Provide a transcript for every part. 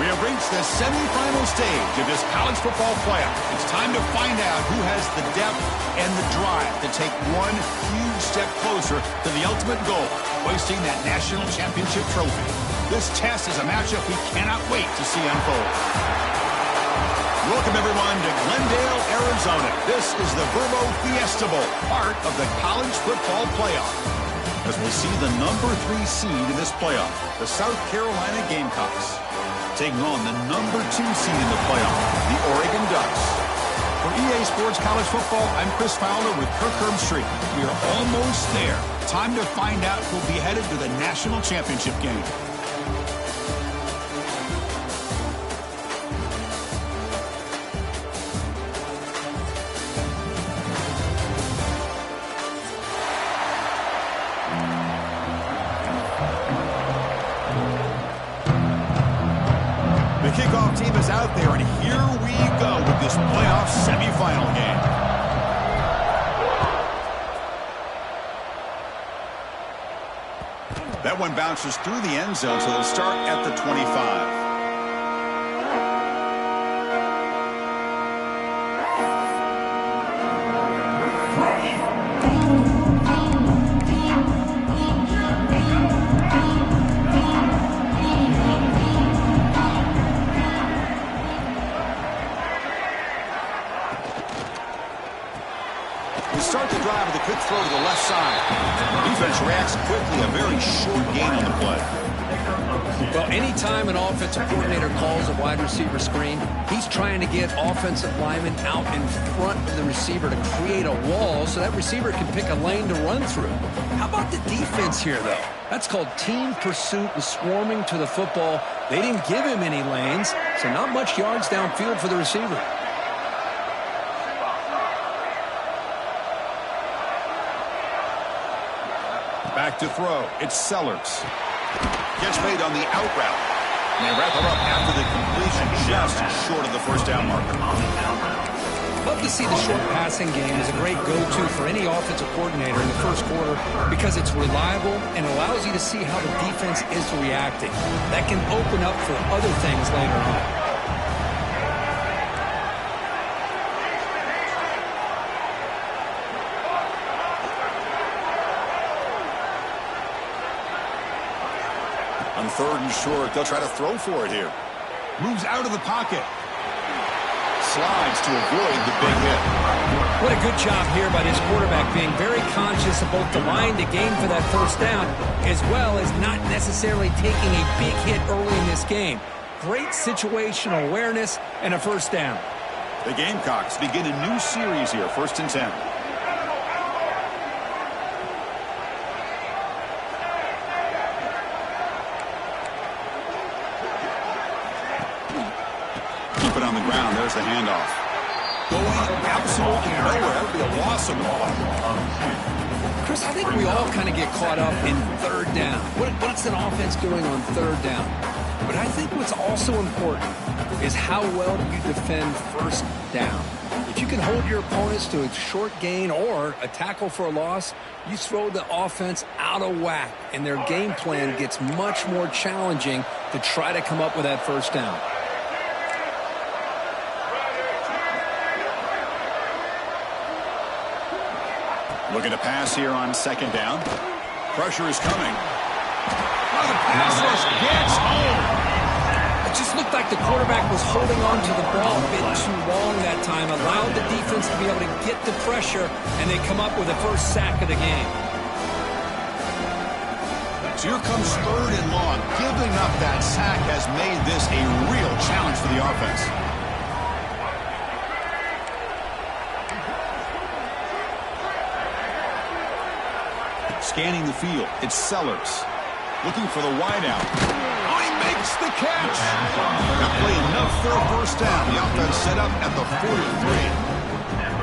We have reached the semifinal stage of this college football playoff. It's time to find out who has the depth and the drive to take one huge step closer to the ultimate goal, hoisting that national championship trophy. This test is a matchup we cannot wait to see unfold. Welcome, everyone, to Glendale, Arizona. This is the Verbo Fiesta Bowl, part of the college football playoff. As we'll see the number 3 seed in this playoff, the South Carolina Gamecocks, taking on the number 2 seed in the playoff, the Oregon Ducks. For EA Sports College Football, I'm Chris Fowler with Kirk Herbstreit. We are almost there. Time to find out who'll be headed to the national championship game. Kickoff team is out there, and here we go with this playoff semifinal game. That one bounces through the end zone, so they'll start at the 25. Start the drive with a quick throw to the left side. Defense reacts quickly, a very short gain on the play. Well, anytime an offensive coordinator calls a wide receiver screen, he's trying to get offensive linemen out in front of the receiver to create a wall so that receiver can pick a lane to run through. How about the defense here, though? That's called team pursuit and swarming to the football. They didn't give him any lanes, so not much yards downfield for the receiver. Back to throw. It's Sellers. Gets made on the out route. And they wrap it up after the completion, just short of the first down marker. Love to see the short passing game as a great go-to for any offensive coordinator in the first quarter because it's reliable and allows you to see how the defense is reacting. That can open up for other things later on. On third and short, they'll try to throw for it here. Moves out of the pocket. Slides to avoid the big hit. What a good job here by this quarterback, being very conscious of both the line to gain for that first down, as well as not necessarily taking a big hit early in this game. Great situational awareness and a first down. The Gamecocks begin a new series here, 1st and 10. On the ground, there's the handoff. Going absolutely nowhere. That'll be a loss of the ball. Chris, I think we all kind of get caught up in third down. What's an offense doing on third down? But I think what's also important is how well do you defend first down. If you can hold your opponents to a short gain or a tackle for a loss, you throw the offense out of whack, and their game plan gets much more challenging to try to come up with that first down. Looking to pass here on 2nd down. Pressure is coming. Oh, the pass rush gets home. It just looked like the quarterback was holding on to the ball a bit too long that time, allowed the defense to be able to get the pressure, and they come up with the first sack of the game. So here comes 3rd and long. Giving up that sack has made this a real challenge for the offense. Scanning the field, it's Sellers. Looking for the wideout. Oh, he makes the catch. Got play enough for a first down. The offense set up at the 43.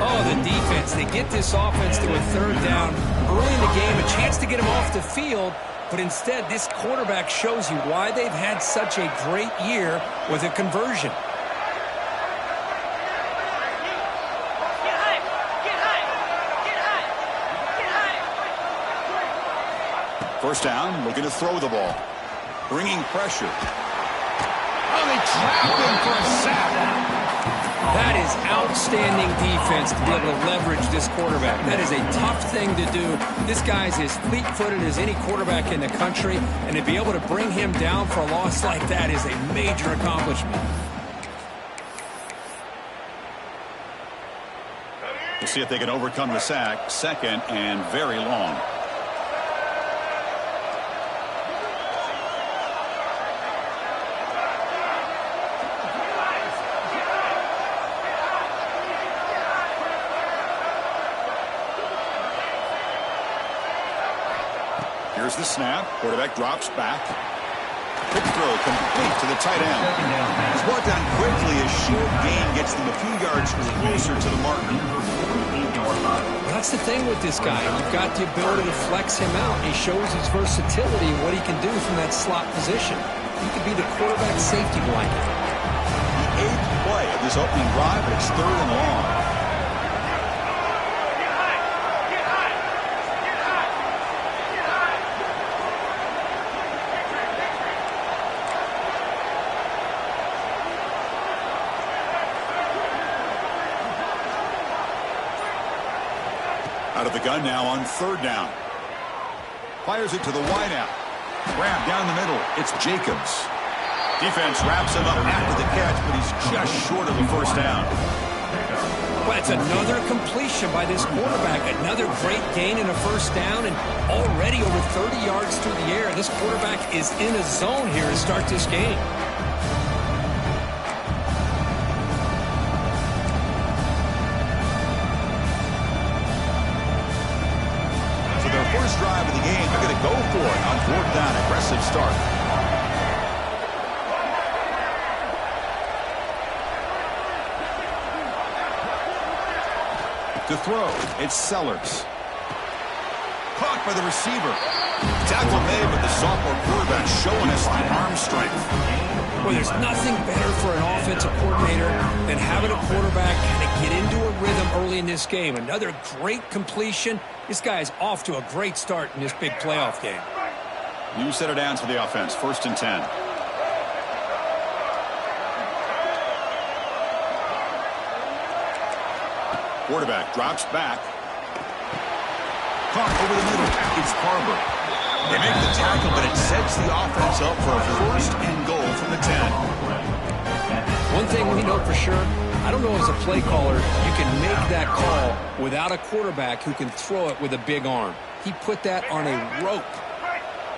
Oh, the defense. They get this offense to a 3rd down early in the game, a chance to get him off the field, but instead this quarterback shows you why they've had such a great year with a conversion. First down, looking to throw the ball. Bringing pressure. Oh, they trapped him for a sack. That is outstanding defense to be able to leverage this quarterback. That is a tough thing to do. This guy's as fleet-footed as any quarterback in the country, and to be able to bring him down for a loss like that is a major accomplishment. We'll see if they can overcome the sack. Second and very long. Here's the snap. Quarterback drops back. Quick throw complete to the tight end. He's brought down quickly. A short gain gets them a few yards closer to the marker. That's the thing with this guy. You've got the ability to flex him out. He shows his versatility and what he can do from that slot position. He could be the quarterback safety blanket. The 8th play of this opening drive, but it's 3rd and long. Out of the gun now on 3rd down. Fires it to the wideout. Grab down the middle. It's Jacobs. Defense wraps him up after the catch, but he's just short of the 1st down. Well, it's another completion by this quarterback. Another great gain in a 1st down, and already over 30 yards through the air. This quarterback is in a zone here to start this game. First drive of the game, they're going to go for it on 4th down. Aggressive start. To throw, it's Sellers. Caught by the receiver. Tackle made, but the sophomore quarterback showing us the arm strength. Well, there's nothing better for an offensive coordinator than having a quarterback kind of get into a rhythm early in this game. Another great completion. This guy is off to a great start in this big playoff game. New set of downs for the offense. 1st and 10. Quarterback drops back. Caught over the middle. It's Barber. They make the tackle, but it sets the offense up for a 1st and goal from the 10. One thing we know for sure, I don't know as a play caller, you can make that call without a quarterback who can throw it with a big arm. He put that on a rope.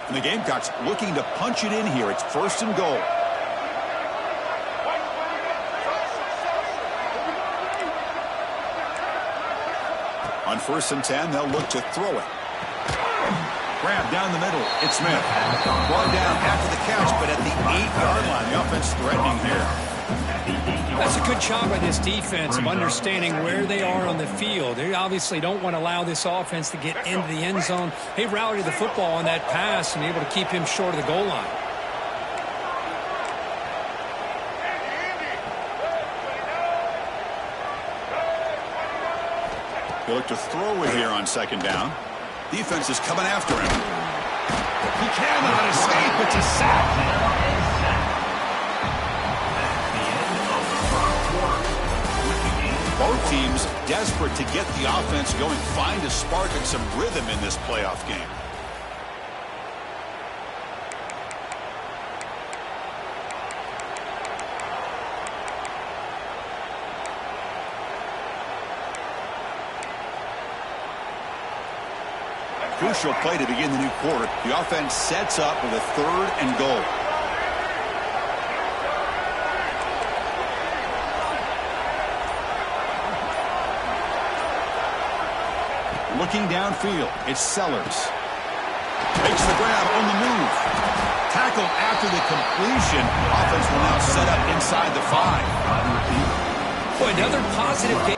And the Gamecocks looking to punch it in here. It's 1st and goal. On 1st and 10, they'll look to throw it. Grab down the middle. It's Smith. Brought down after the catch, but at the 8-yard line, the offense threatening here. That's a good job by this defense of understanding where they are on the field. They obviously don't want to allow this offense to get into the end zone. They rallied the football on that pass and able to keep him short of the goal line. He'll look to throw it here on 2nd down. Defense is coming after him. He cannot escape. It's a sack. Both teams desperate to get the offense going, find a spark and some rhythm in this playoff game. Crucial play to begin the new quarter. The offense sets up with a 3rd and goal. Looking downfield, it's Sellers. Makes the grab on the move. Tackle after the completion. Offense will now set up inside the 5. Boy, another positive game.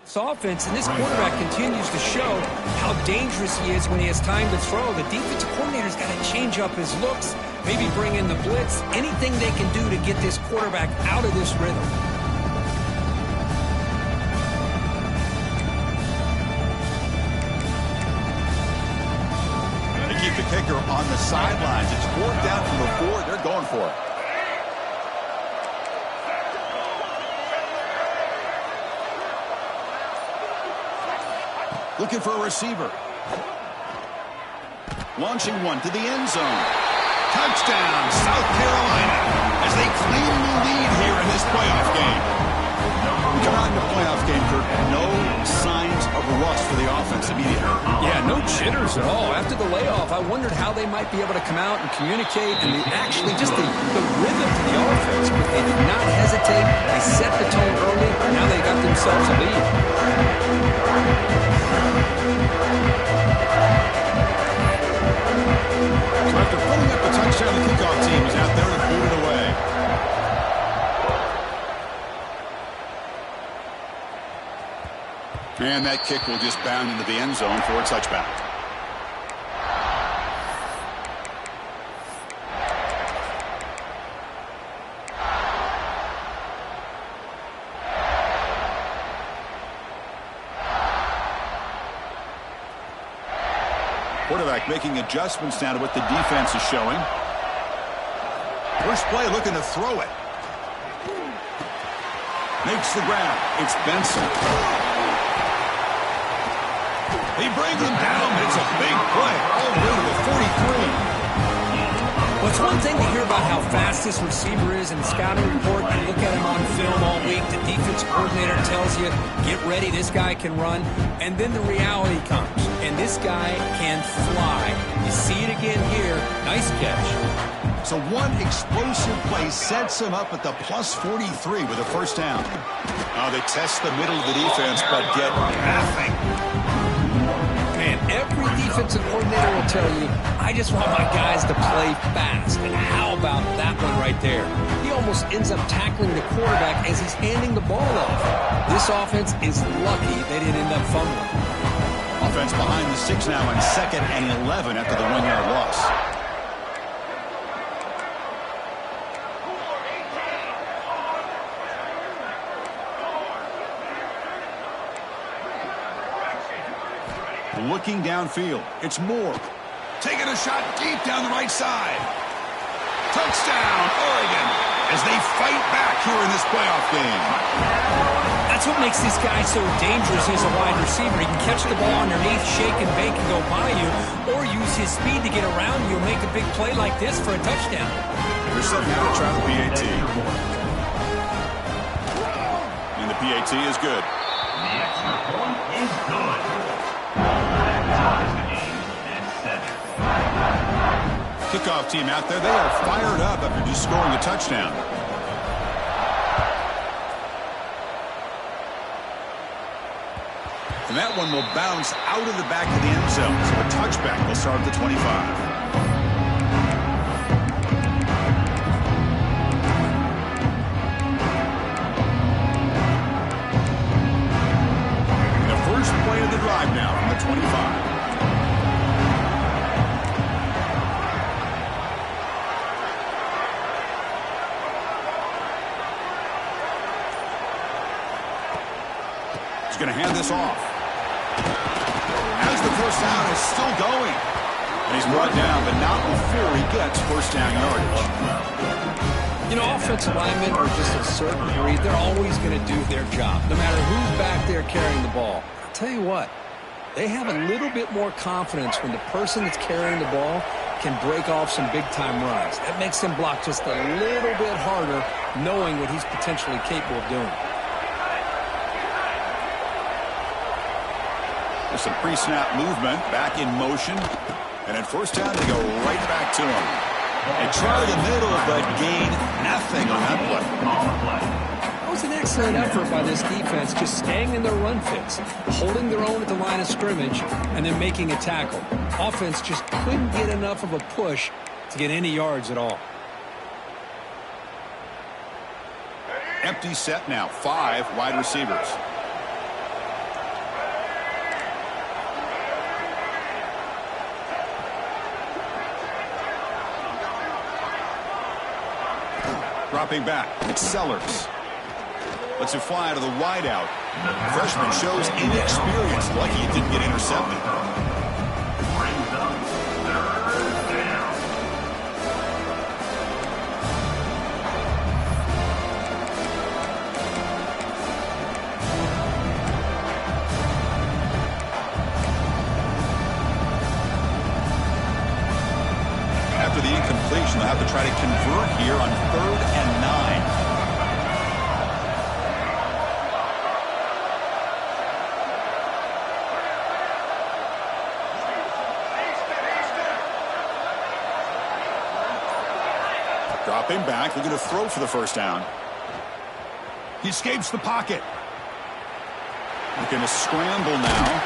This offense and this quarterback continues to show how dangerous he is when he has time to throw. The defensive coordinator's got to change up his looks, maybe bring in the blitz, anything they can do to get this quarterback out of this rhythm. They keep the kicker on the sidelines. It's 4th down from the 4. They're going for it. Looking for a receiver. Launching one to the end zone. Touchdown, South Carolina, as they claim the lead here in this playoff game. We come out in the playoff game, Kirk. No signs of rust for the offense immediately. Yeah, no jitters at all. After the layoff, I wondered how they might be able to come out and communicate and actually just the rhythm to the offense. But they did not hesitate. They set the tone early. Now they got themselves a lead. So after putting up a touchdown, the kickoff team is out there to boot it away. And that kick will just bound into the end zone for a touchback. Quarterback making adjustments now to what the defense is showing. First play looking to throw it. Makes the ground. It's Benson. He brings him down. It's a big play. All the way to the 43. Well, it's one thing to hear about how fast this receiver is in the scouting report. You look at him on film all week. The defense coordinator tells you, get ready, this guy can run. And then the reality comes, and this guy can fly. You see it again here. Nice catch. So one explosive play sets him up at the plus 43 with a first down. Oh, they test the middle of the defense, but get nothing. Man, every defensive coordinator will tell you, I just want my guys to play fast. And how about that one right there? He almost ends up tackling the quarterback as he's handing the ball off. This offense is lucky they didn't end up fumbling. Offense behind the 6 now in 2nd and 11 after the 1-yard loss. Looking downfield. It's Moore. Taking a shot deep down the right side. Touchdown, Oregon, as they fight back here in this playoff game. That's what makes this guy so dangerous as a wide receiver. He can catch the ball underneath, shake and bake and go by you, or use his speed to get around you and make a big play like this for a touchdown. They're setting out to try the PAT. And the PAT is good. The extra point is good. Kickoff team out there. They are fired up after just scoring a touchdown. And that one will bounce out of the back of the end zone. So a touchback will start at the 25. Play of the drive now from the 25. He's going to hand this off. As the first down is still going. And he's brought down, but not before he gets first down yardage. You know, offensive linemen are just a certain breed. They're always going to do their job, no matter who's back there carrying the ball. Tell you what, they have a little bit more confidence when the person that's carrying the ball can break off some big-time runs. That makes them block just a little bit harder, knowing what he's potentially capable of doing. There's some pre-snap movement, back in motion, and at first down they go right back to him. And try the middle, but gain nothing on that play. That was an excellent effort by this defense, just staying in their run fits, holding their own at the line of scrimmage, and then making a tackle. Offense just couldn't get enough of a push to get any yards at all. Empty set now, 5 wide receivers. Dropping back, it's Sellers. Lets it fly out of the wideout. Freshman shows inexperience. Lucky it didn't get intercepted. Brings up 3rd down. After the incompletion, they'll have to try to convert here on 3rd and 9. Dropping back, looking to throw for the first down. He escapes the pocket. Looking to scramble now.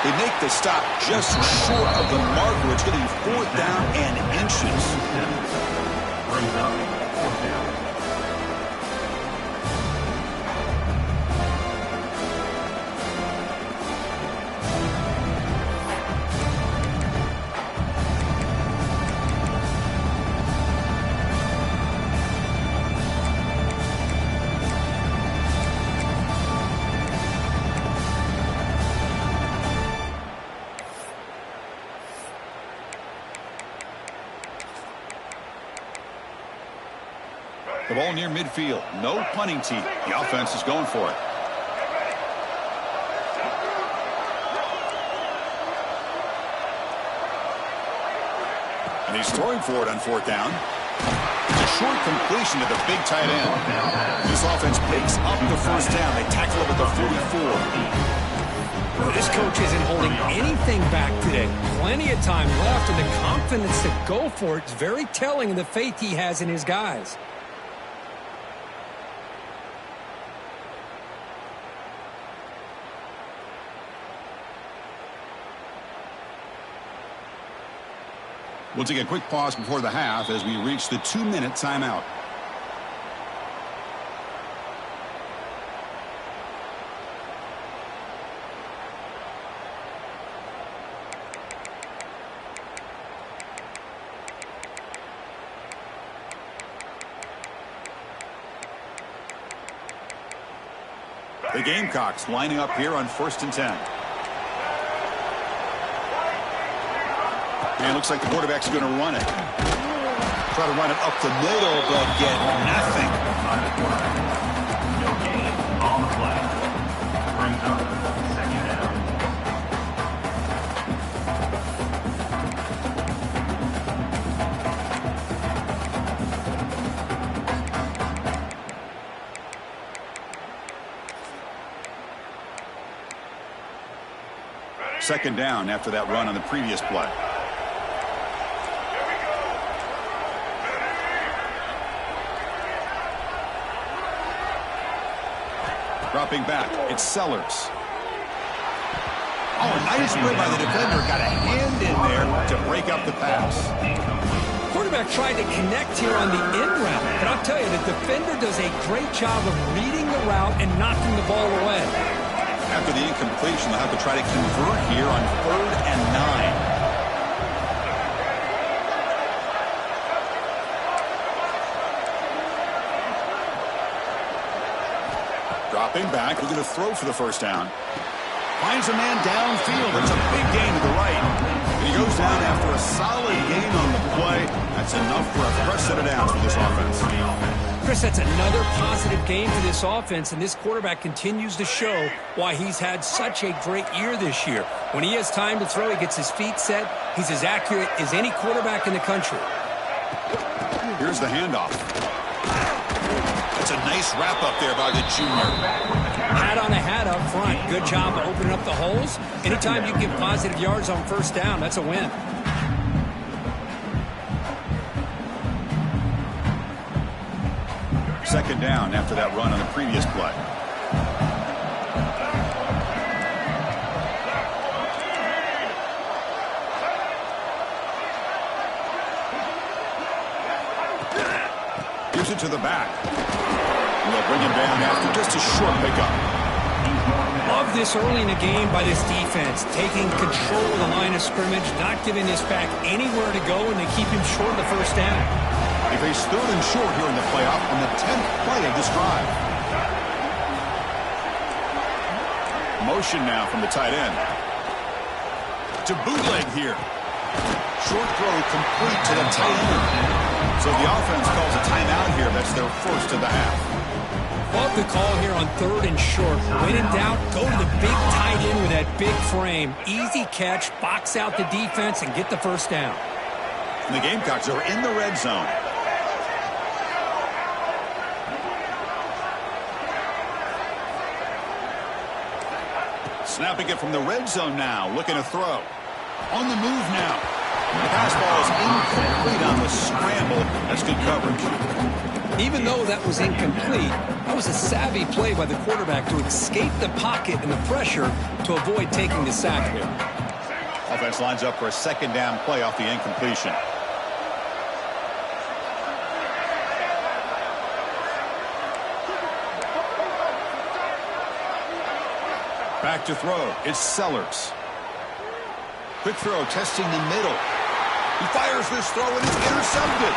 They make the stop just short of the marker. It's getting 4th down and inches. Brings up 4th down. The ball near midfield. No punting tee. The offense is going for it. And he's throwing for it on 4th down. It's a short completion to the big tight end. This offense picks up the first down. They tackle it at the 44. This coach isn't holding anything back today. Plenty of time left, and the confidence to go for it is very telling of the faith he has in his guys. We'll take a quick pause before the half as we reach the 2-minute timeout. The Gamecocks lining up here on 1st and 10. And it looks like the quarterback's going to run it. Try to run it up the middle, but get nothing. No gain on the play. Brings up 2nd down. Second down after that run on the previous play. Dropping back, it's Sellers. Oh, a nice play by the defender. Got a hand in there to break up the pass. Quarterback tried to connect here on the end route, but I'll tell you, the defender does a great job of reading the route and knocking the ball away. After the incompletion, they'll have to try to convert here on 3rd and 9. Dropping back, looking to throw for the first down. Finds a man downfield. It's a big gain to the right. And he goes down after a solid gain on the play. That's enough for a fresh set of downs for this offense. Chris, that's another positive game for this offense, and this quarterback continues to show why he's had such a great year this year. When he has time to throw, he gets his feet set. He's as accurate as any quarterback in the country. Here's the handoff. That's a nice wrap up there by the junior. Hat on a hat up front. Good job of opening up the holes. Anytime you get positive yards on first down, that's a win. Second down after that run on the previous play. Gives it to the back. And they'll bring him down after just a short pickup. Love this early in the game by this defense, taking control of the line of scrimmage, not giving this back anywhere to go, and they keep him short of the first down. They face third and short here in the playoff on the 10th play of this drive. Motion now from the tight end. To bootleg here. Short throw complete to the tight end. So the offense calls a timeout here. That's their first of the half. Love the call here on third and short. When in doubt, go to the big tight end with that big frame. Easy catch, box out the defense, and get the first down. And the Gamecocks are in the red zone. Snapping it from the red zone now, looking to throw. On the move now. The pass ball is incomplete on the scramble. That's good coverage. Even though that was incomplete, that was a savvy play by the quarterback to escape the pocket and the pressure to avoid taking the sack here. Offense lines up for a second down play off the incompletion. Back to throw. It's Sellers. Quick throw, testing the middle. He fires this throw, and it's intercepted.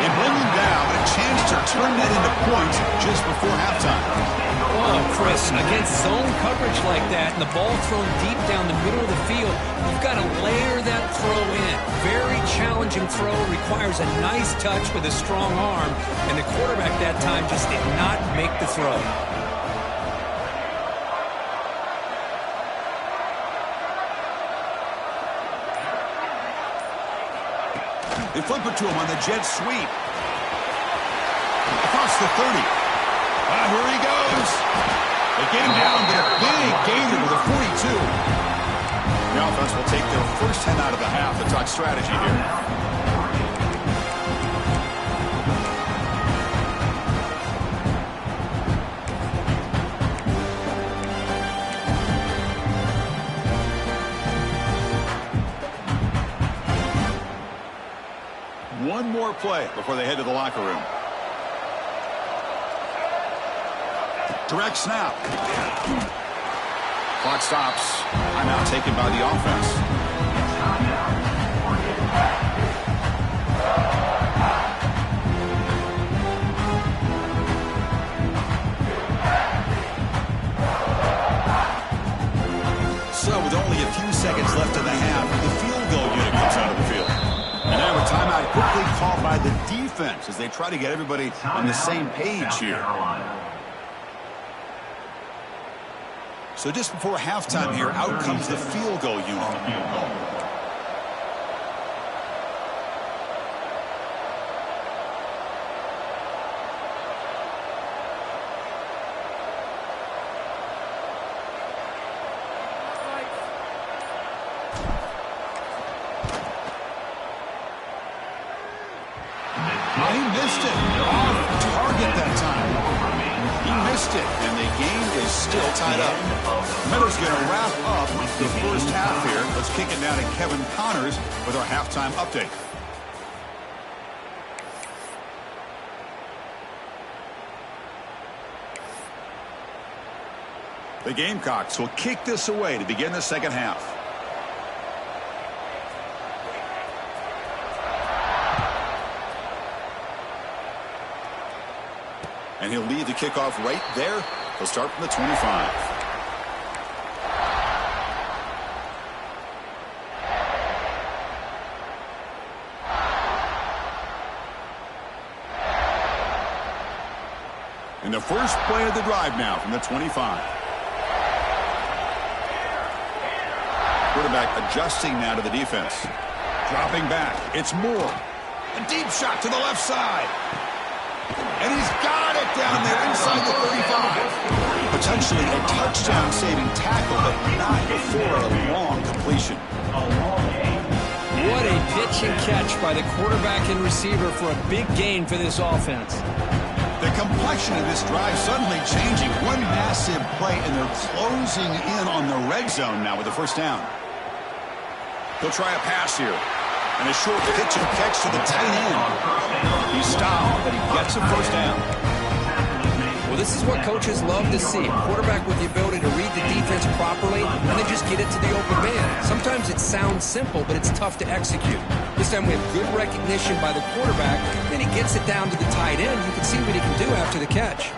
They bring him down, but a chance to turn that into points just before halftime. Oh, Chris, against zone coverage like that and the ball thrown deep down the middle of the field, you've got to layer that throw in. Very challenging throw, requires a nice touch with a strong arm, and the quarterback that time just did not make the throw. They flip it to him on the jet sweep. Across the 30. Here he goes. They get him down, but a big gainer to the 42. The offense will take their first 10 out of the half to talk strategy here. One more play before they head to the locker room. Direct snap. Clock stops. Timeout taken by the offense. So with only a few seconds left in the half, the field goal unit comes out of the field. And now a timeout quickly called by the defense as they try to get everybody on the same page here. So just before halftime here, out comes the field goal unit. He missed it. Off target that time. He missed it, and the game is still tied up. Meadows going to wrap up the first half here. Let's kick it down to Kevin Connors with our halftime update. The Gamecocks will kick this away to begin the second half. And he'll lead the kickoff right there. He'll start from the 25. And the first play of the drive now from the 25. Quarterback adjusting now to the defense. Dropping back. It's Moore. A deep shot to the left side. And he's got it down there inside the 35. Potentially a touchdown-saving tackle, but not before a long completion. What a pitch and catch by the quarterback and receiver for a big gain for this offense. The complexion of this drive suddenly changing. One massive play, and they're closing in on the red zone now with the first down. He'll try a pass here. And a short pitch and catch to the tight end. He's stopped, but he gets a first down. Well, this is what coaches love to see. A quarterback with the ability to read the defense properly and then just get it to the open man. Sometimes it sounds simple, but it's tough to execute. This time we have good recognition by the quarterback. Then he gets it down to the tight end. You can see what he can do after the catch.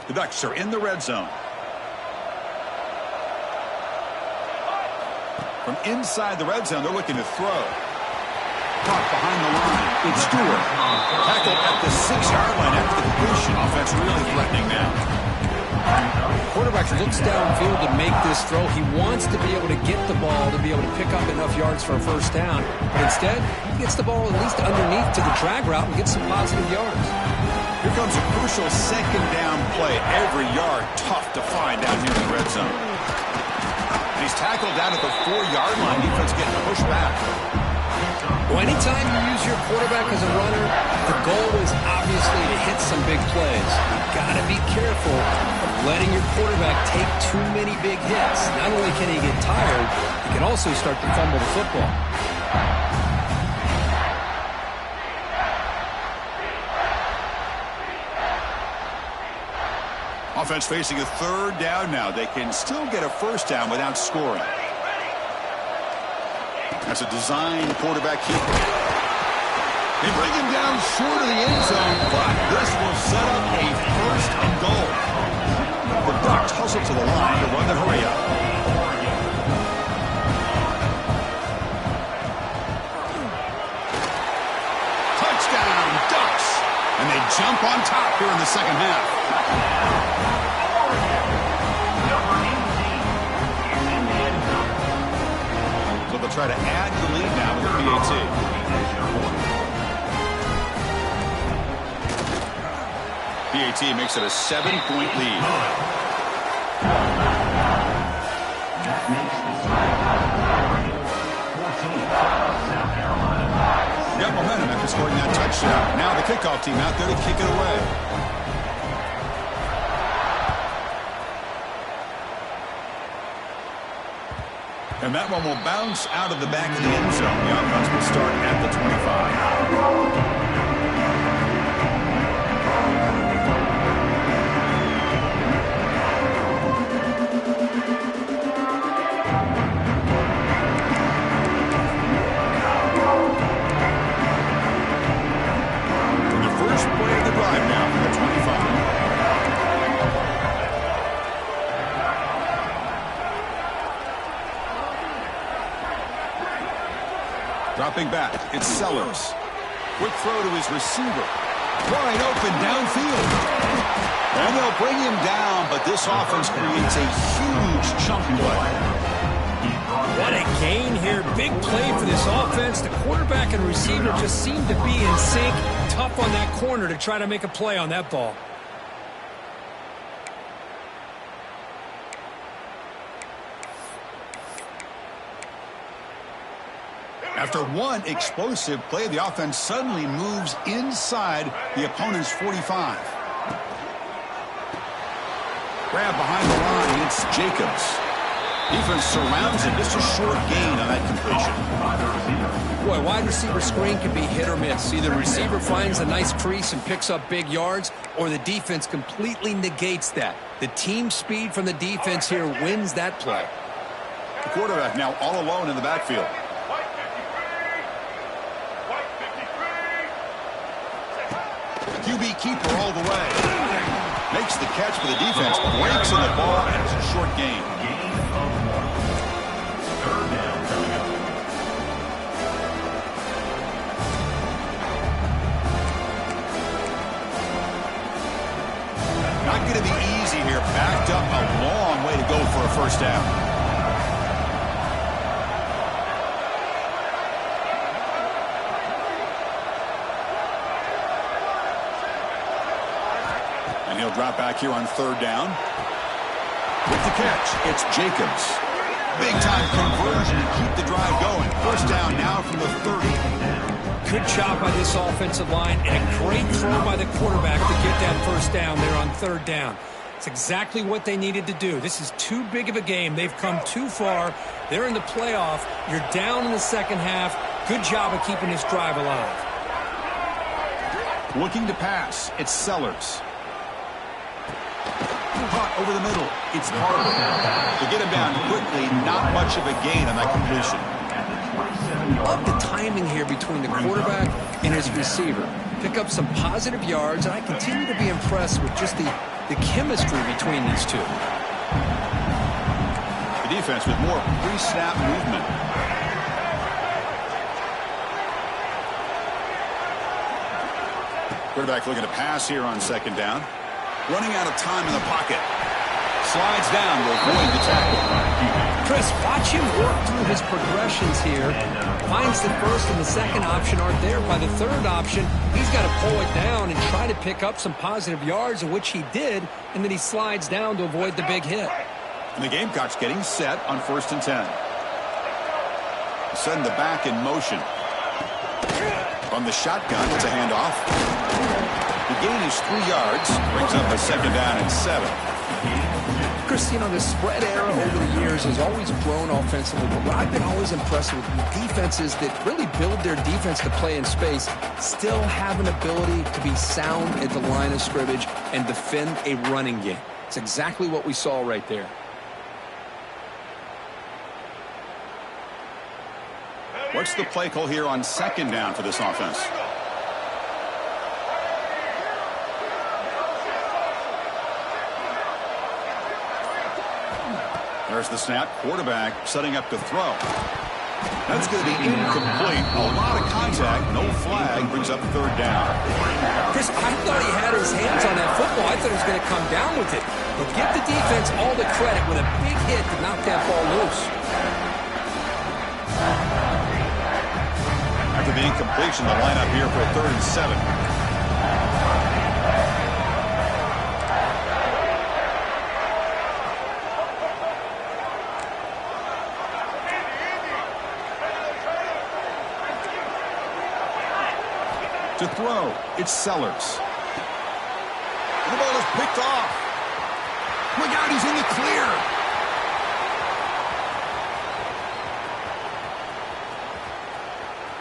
The Ducks are in the red zone. From inside the red zone, they're looking to throw. Caught behind the line. It's Stewart. Tackled at the 6-yard line after the completion. Offense really threatening now. Quarterback looks downfield to make this throw. He wants to be able to get the ball to be able to pick up enough yards for a first down. But instead, he gets the ball at least underneath to the drag route and gets some positive yards. Here comes a crucial second down play. Every yard tough to find down here in the red zone. And he's tackled down at the 4-yard line. Defense getting pushed back. Well, anytime you use your quarterback as a runner, the goal is obviously to hit some big plays. You've got to be careful of letting your quarterback take too many big hits. Not only can he get tired, he can also start to fumble the football. Offense facing a third down now. They can still get a first down without scoring. That's a design quarterback keeper. They bring him down short of the end zone, but this will set up a first and goal. The Ducks hustle to the line to run the hurry up. Touchdown, Ducks! And they jump on top here in the second half. So they'll try to add to the lead now with the PAT. PAT makes it a 7-point lead. Got momentum after scoring that touchdown. Now the kickoff team out there to kick it away. And that one will bounce out of the back of the end zone. The offense will start at the 25. And the first play of the drive now for the 25. Dropping back, it's Sellers. Quick throw to his receiver. Wide open downfield. And they'll bring him down, but this offense creates a huge chunk play. What a gain here. Big play for this offense. The quarterback and receiver just seem to be in sync. Tough on that corner to try to make a play on that ball. After one explosive play, the offense suddenly moves inside the opponent's 45. Grab behind the line, it's Jacobs. Defense surrounds him. Just a short gain on that completion. Boy, wide receiver screen can be hit or miss. Either the receiver finds a nice crease and picks up big yards, or the defense completely negates that. The team speed from the defense here wins that play. The quarterback now all alone in the backfield. QB keeper all the way. Makes the catch for the defense. Breaks in the ball, and it's a short gain. Third down coming up. Not going to be easy here. Backed up a long way to go for a first down. He'll drop back here on third down. With the catch, it's Jacobs. Big-time conversion to keep the drive going. First down now from the 30. Good job by this offensive line and a great throw by the quarterback to get that first down there on third down. It's exactly what they needed to do. This is too big of a game. They've come too far. They're in the playoff. You're down in the second half. Good job of keeping this drive alive. Looking to pass. It's Sellers. Caught over the middle. It's Harper. To get him down quickly, not much of a gain on that completion. Love the timing here between the quarterback and his receiver. Pick up some positive yards, and I continue to be impressed with just the chemistry between these two. The defense with more pre-snap movement. Quarterback looking to pass here on second down. Running out of time in the pocket. Slides down to avoid the tackle. Chris, watch him work through his progressions here. Finds the first and the second option aren't there. By the third option, he's got to pull it down and try to pick up some positive yards, of which he did, and then he slides down to avoid the big hit. And the Gamecocks getting set on 1st and 10. Send the back in motion. From the shotgun, it's a handoff. The gain is 3 yards. Brings up a second down and 7. Chris, you know, the spread era over the years has always grown offensively, but what I've been always impressed with defenses that really build their defense to play in space still have an ability to be sound at the line of scrimmage and defend a running game. It's exactly what we saw right there. What's the play call here on second down for this offense? There's the snap. Quarterback setting up to throw. That's going to be incomplete. A lot of contact. No flag. Brings up third down. Chris, I thought he had his hands on that football. I thought he was going to come down with it. But give the defense all the credit with a big hit to knock that ball loose. After the incompletion, the lineup here for a 3rd and 7. To throw, it's Sellers. And the ball is picked off. Look out, he's in the clear.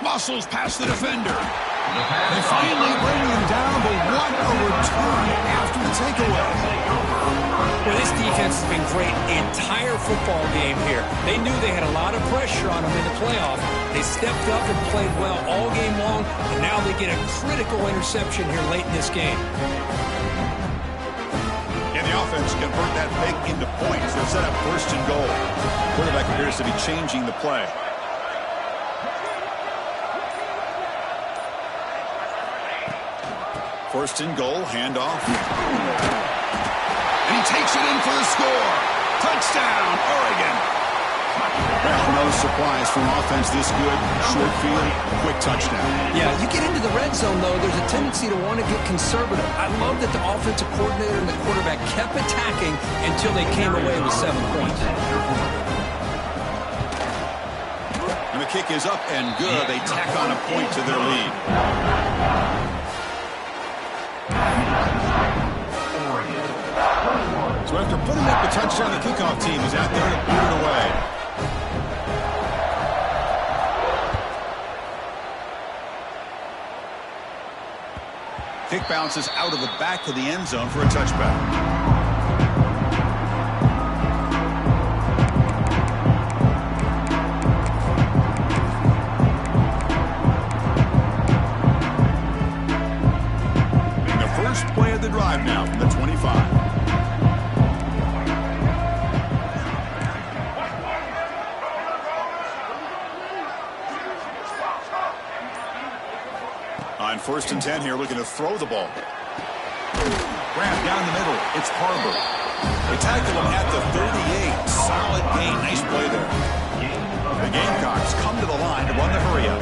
Muscles past the defender. They finally bring him down, but what a return after the takeaway. Well, this defense has been great the entire football game here. They knew they had a lot of pressure on them in the playoff. They stepped up and played well all game long, and now they get a critical interception here late in this game. And the offense convert that pick into points. They'll set up 1st and goal. Quarterback appears to be changing the play. First and goal, handoff. And he takes it in for the score. Touchdown, Oregon. Well, no surprise from offense this good. Short field, quick touchdown. Yeah, you get into the red zone, though, there's a tendency to want to get conservative. I love that the offensive coordinator and the quarterback kept attacking until they came away with 7 points. And the kick is up and good. They tack on a point to their lead. So after putting up the touchdown, the kickoff team is out there to boot it away. Kick bounces out of the back of the end zone for a touchback. Play of the drive now from the 25. On 1st and 10 here, looking to throw the ball. Grab down the middle. It's Harper. They tackle him at the 38. Solid gain. Nice play there. The Gamecocks come to the line to run the hurry-up.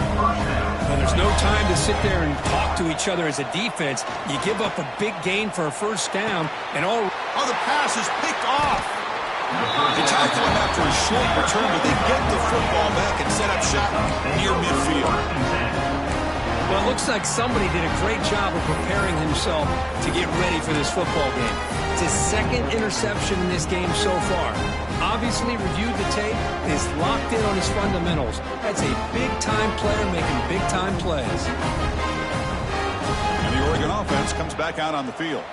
Well, there's no time to sit there and talk to each other as a defense. You give up a big gain for a 1st down, and all... Oh, the pass is picked off. They tackle him after a short return, but they get the football back and set up shop near midfield. Well, Well, it looks like somebody did a great job of preparing himself to get ready for this football game. It's his second interception in this game so far. Obviously reviewed the tape and is locked in on his fundamentals. That's a big-time player making big-time plays. And the Oregon offense comes back out on the field.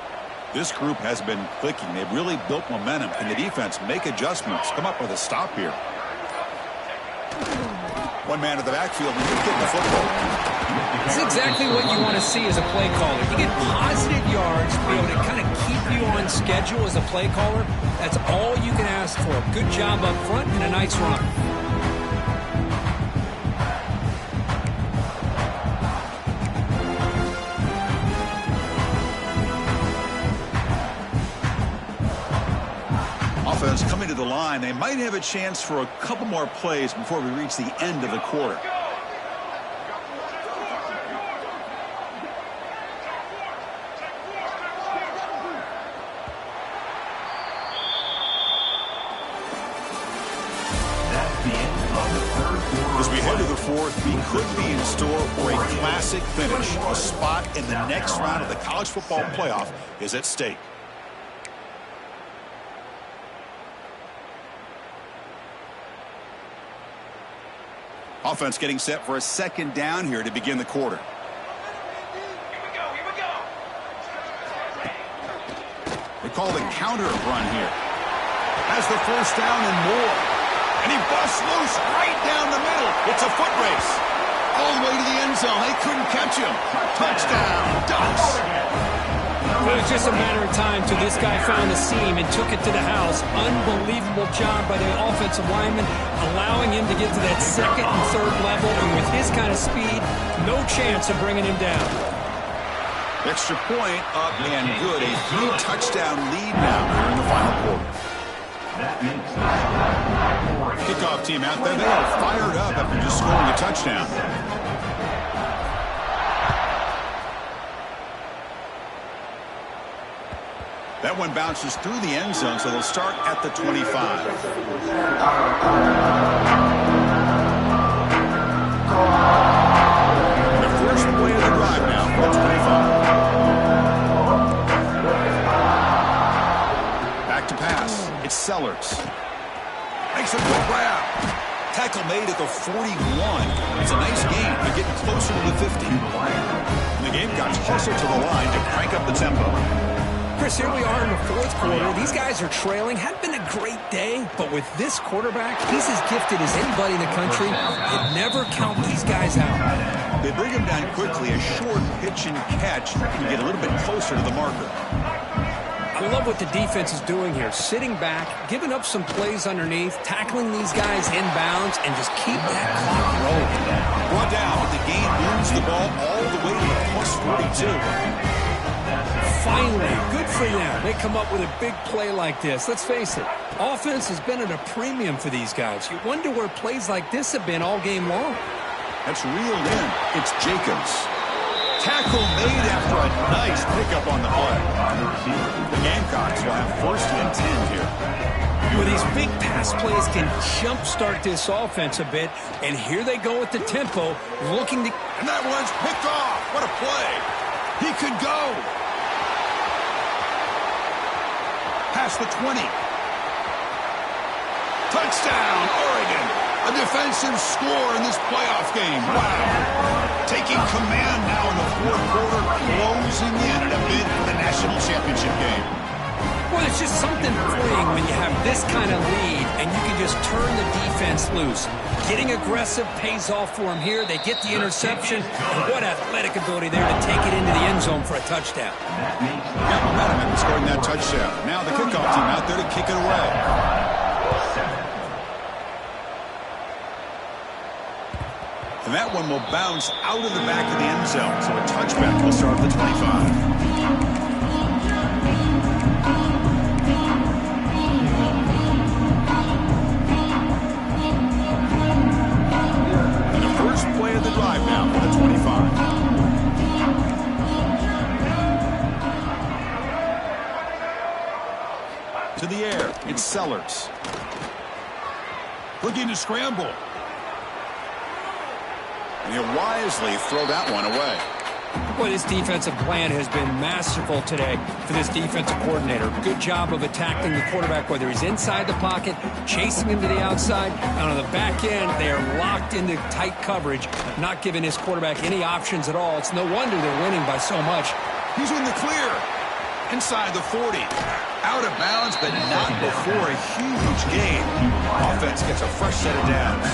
This group has been clicking. They've really built momentum. Can the defense make adjustments? Come up with a stop here. One man to the backfield and he's getting the football. This is exactly what you want to see as a play caller. You get positive yards to be able to kind of keep you on schedule as a play caller. That's all you can ask for. Good job up front and a nice run. Offense coming to the line. They might have a chance for a couple more plays before we reach the end of the quarter. As we head to the fourth, we could be in store for a classic finish. A spot in the next round of the college football playoff is at stake. Offense getting set for a second down here to begin the quarter. They call the counter run here. Has the first down and more. And he busts loose right down the middle. It's a foot race. All the way to the end zone. They couldn't catch him. Touchdown, Ducks. It was just a matter of time till this guy found the seam and took it to the house. Unbelievable job by the offensive lineman, allowing him to get to that second and third level. And with his kind of speed, no chance of bringing him down. Extra point up and good. A 3-touchdown lead now here in the final quarter. Kickoff team out there. They are fired up after just scoring a touchdown. That one bounces through the end zone, so they'll start at the 25. The first play of the drive now for the 25. Back to pass. It's Sellers. Makes a good grab. Tackle made at the 41. It's a nice gain. They're getting closer to the 50. And the Gamecocks hustle to the line to crank up the tempo. Chris, here we are in the fourth quarter. These guys are trailing. Hadn't been a great day, but with this quarterback, he's as gifted as anybody in the country. You never count these guys out. They bring him down quickly. A short pitch and catch to get a little bit closer to the marker. I love what the defense is doing here. Sitting back, giving up some plays underneath, tackling these guys inbounds, and just keep that clock rolling. Brought down, but the game moves the ball all the way to the plus 42. Finally, good for them. They come up with a big play like this. Let's face it, offense has been at a premium for these guys. You wonder where plays like this have been all game long. That's reeled in. It's Jacobs. Tackle made after a nice pickup on the play. The Gamecocks will have first and 10 here. Well, these big pass plays can jumpstart this offense a bit, and here they go with the tempo, looking to... And that one's picked off. What a play. He could go. Past the 20. Touchdown, Oregon. A defensive score in this playoff game. Wow. Taking command now in the fourth quarter, closing in at a bid for the national championship game. Well, it's just something freeing when you have this kind of lead and you can just turn the defense loose. Getting aggressive pays off for them here. They get the interception. And what athletic ability there to take it into the end zone for a touchdown. Got momentum after scoring that touchdown. Now the kickoff team out there to kick it away. And that one will bounce out of the back of the end zone. So a touchback will start at the 25. First play of the drive now for the 25. To the air, it's Sellers. Looking to scramble. And he'll wisely throw that one away. Boy, this defensive plan has been masterful today for this defensive coordinator. Good job of attacking the quarterback, whether he's inside the pocket, chasing him to the outside, and on the back end, they are locked into tight coverage, not giving his quarterback any options at all. It's no wonder they're winning by so much. He's in the clear. Inside the 40. Out of bounds, but not before a huge gain. Offense gets a fresh set of downs.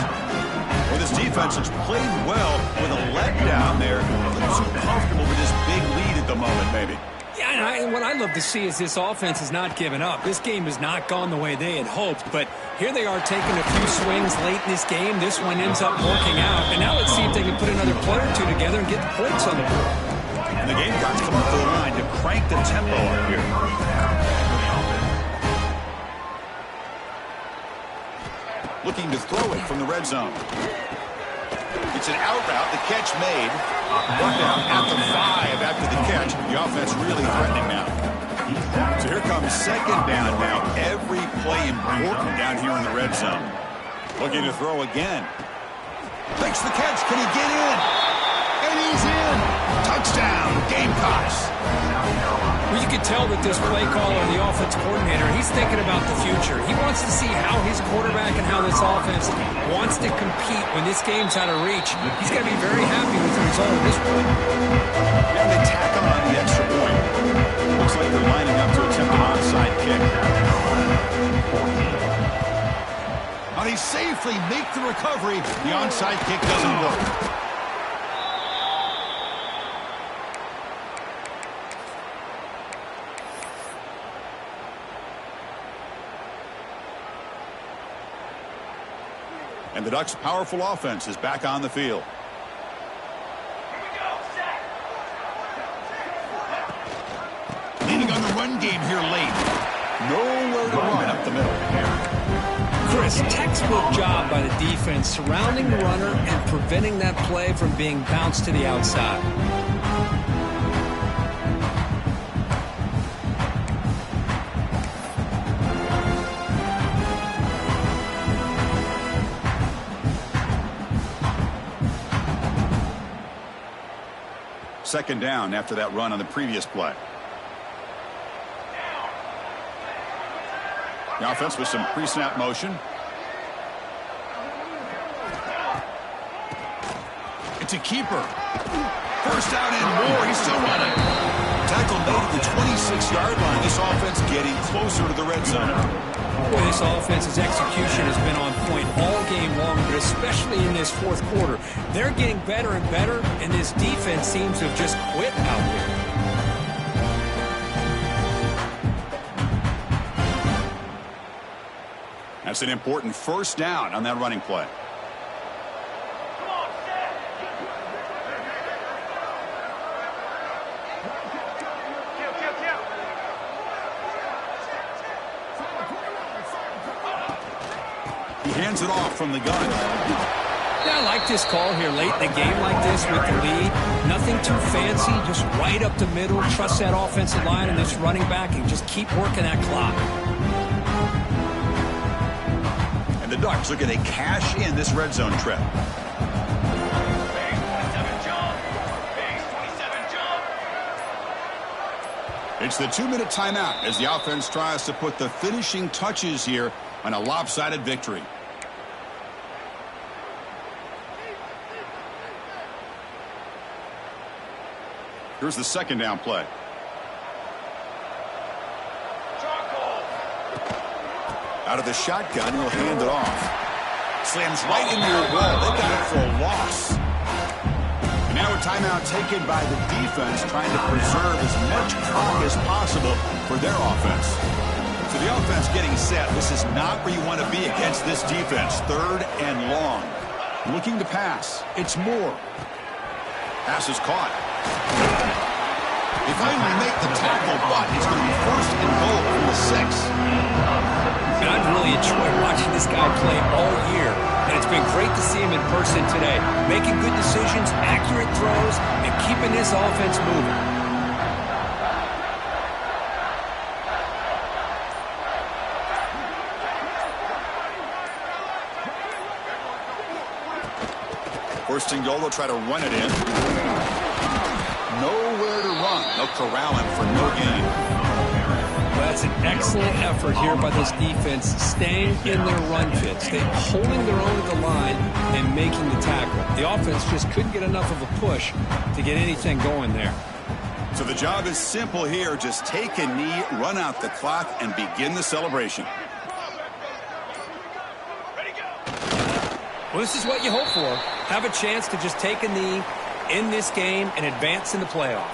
Well, this defense has played well with a letdown there. Looking too comfortable with this big lead at the moment, maybe. Yeah, and what I love to see is this offense has not given up. This game has not gone the way they had hoped, but here they are taking a few swings late in this game. This one ends up working out, and now let's see if they can put another play or two together and get the points on the board. And the Gamecocks come up to the line to crank the tempo up here. Looking to throw it from the red zone. It's an out route. The catch made. Brought down at the 5 after the catch. The offense really threatening now. So here comes second down now. Every play important down here in the red zone. Looking to throw again. Makes the catch. Can he get in? And he's in. Touchdown, Gamecocks. Well, you can tell that this play caller, the offense coordinator, he's thinking about the future. He wants to see how his quarterback and how this offense wants to compete when this game's out of reach. He's going to be very happy with the result of this one. And they tack on the extra point. Looks like they're lining up to attempt an onside kick. Now they safely make the recovery. The onside kick doesn't work. And the Ducks' powerful offense is back on the field. Leading on the run game here late. Nowhere to run up the middle. Chris, textbook job by the defense surrounding the runner and preventing that play from being bounced to the outside. Second down after that run on the previous play. The offense with some pre-snap motion. It's a keeper. First down and more. He's still running. Tackle made at the 26-yard line. This offense getting closer to the red zone. Boy, this offense's execution has been on point all game long, but especially in this fourth quarter. They're getting better and better, and this defense seems to have just quit out there. That's an important first down on that running play. He hands it off from the gun. Yeah, I like this call here late in a game like this with the lead. Nothing too fancy, just right up the middle. Trust that offensive line and this running back and just keep working that clock. And the Ducks looking to cash in this red zone trip. It's the 2-minute timeout as the offense tries to put the finishing touches here on a lopsided victory. Here's the second down play. Out of the shotgun, he'll hand it off. Slams right into the wall. They got it for a loss. And now a timeout taken by the defense, trying to preserve as much clock as possible for their offense. So the offense getting set. This is not where you want to be against this defense. Third and long. Looking to pass. It's Moore. Pass is caught. They finally make the tackle, but it's going to be first and goal from the 6. And I've really enjoyed watching this guy play all year. And it's been great to see him in person today. Making good decisions, accurate throws, and keeping this offense moving. First and goal, they'll try to run it in. Nowhere to run. They'll corral him for no gain. Well, that's an excellent effort here by this defense, staying in their run fit, holding their own at the line and making the tackle. The offense just couldn't get enough of a push to get anything going there. So the job is simple here. Just take a knee, run out the clock, and begin the celebration. Well, this is what you hope for. Have a chance to just take a knee in this game and advance in the playoff.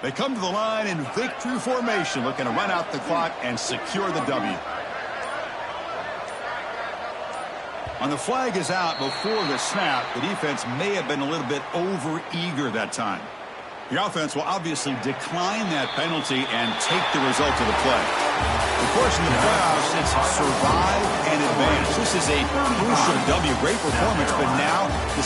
They come to the line in victory formation, looking to run out the clock and secure the W. On the flag is out before the snap. The defense may have been a little bit over-eager that time. The offense will obviously decline that penalty and take the result of the play. Of course, in the playoffs, it's survive and advance. This is a crucial W. Great performance, but now this